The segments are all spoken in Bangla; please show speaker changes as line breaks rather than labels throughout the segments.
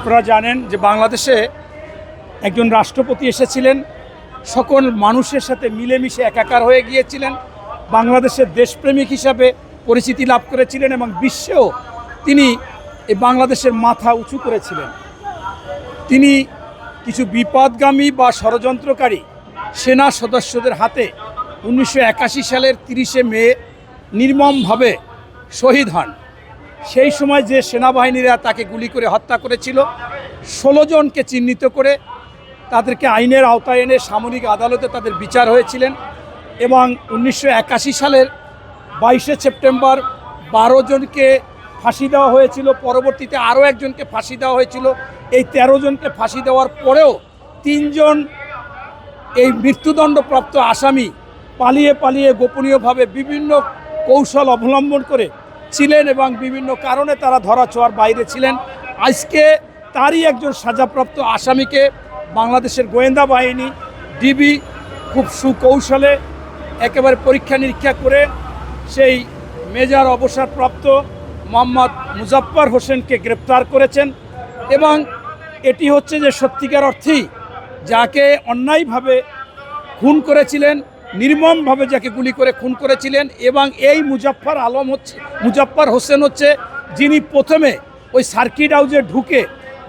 আপনারা জানেন যে বাংলাদেশে একজন রাষ্ট্রপতি এসেছিলেন, সকল মানুষের সাথে মিলেমিশে একাকার হয়ে গিয়েছিলেন, বাংলাদেশের দেশপ্রেমিক হিসাবে পরিচিতি লাভ করেছিলেন এবং বিশ্বেও তিনি এই বাংলাদেশের মাথা উঁচু করেছিলেন। তিনি কিছু বিপদগামী বা ষড়যন্ত্রকারী সেনা সদস্যদের হাতে 1981 সালের 30শে মে নির্মমভাবে শহীদ হন। সেই সময় যে সেনাবাহিনীরা তাকে গুলি করে হত্যা করেছিল, 16 জনকে চিহ্নিত করে তাদেরকে আইনের আওতায় এনে সামরিক আদালতে তাদের বিচার হয়েছিলেন এবং 1981 সালের 22শে সেপ্টেম্বর 12 জনকে ফাঁসি দেওয়া হয়েছিল। পরবর্তীতে আরও একজনকে ফাঁসি দেওয়া হয়েছিল। এই 13 জনকে ফাঁসি দেওয়ার পরেও 3 জন এই মৃত্যুদণ্ডপ্রাপ্ত আসামি পালিয়ে পালিয়ে গোপনীয়ভাবে বিভিন্ন কৌশল অবলম্বন করে ছিলেন এবং বিভিন্ন কারণে তারা ধরাছোঁয়ার বাইরে ছিলেন। আজকে তারই একজন সাজাপ্রাপ্ত আসামিকে বাংলাদেশের গোয়েন্দা বাহিনী ডিবি খুব সুকৌশলে একেবারে পরীক্ষা নিরীক্ষা করে সেই মেজর অবসরপ্রাপ্ত মোহাম্মদ মুজাফফর হোসেনকে গ্রেপ্তার করেছেন। এবং এটি হচ্ছে যে সত্যিকার অর্থেই যাকে অন্যায়ভাবে খুন করেছিলেন, নির্মমভাবে যাকে গুলি করে খুন করেছিলেন, এবং এই মুজাফফর হোসেন হচ্ছে যিনি প্রথমে ওই সার্কিট হাউসে ঢুকে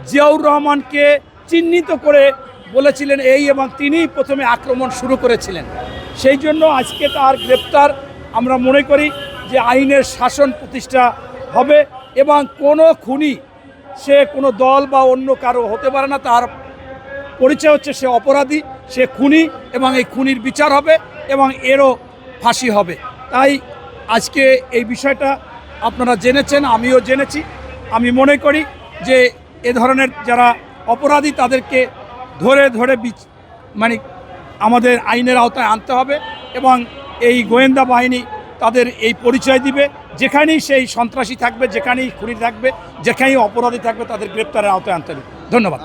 জিয়াউর রহমানকে চিহ্নিত করে বলেছিলেন এই, এবং তিনিই প্রথমে আক্রমণ শুরু করেছিলেন। সেই জন্য আজকে তার গ্রেপ্তার আমরা মনে করি যে আইনের শাসন প্রতিষ্ঠা হবে এবং কোনো খুনি সে কোনো দল বা অন্য কারো হতে পারে না। তার পরিচয় হচ্ছে সে অপরাধী, সে খুনি, এবং এই খুনির বিচার হবে এবং এরও ফাঁসি হবে। তাই আজকে এই বিষয়টা আপনারা জেনেছেন, আমিও জেনেছি। আমি মনে করি যে এ ধরনের যারা অপরাধী তাদেরকে ধরে ধরে মানে আমাদের আইনের আওতায় আনতে হবে এবং এই গোয়েন্দা বাহিনী তাদের এই পরিচয় দিবে। যেখানেই সেই সন্ত্রাসী থাকবে, যেখানেই খুনি থাকবে, যেখানেই অপরাধী থাকবে, তাদের গ্রেপ্তারের আওতায় আনতে হবে। ধন্যবাদ।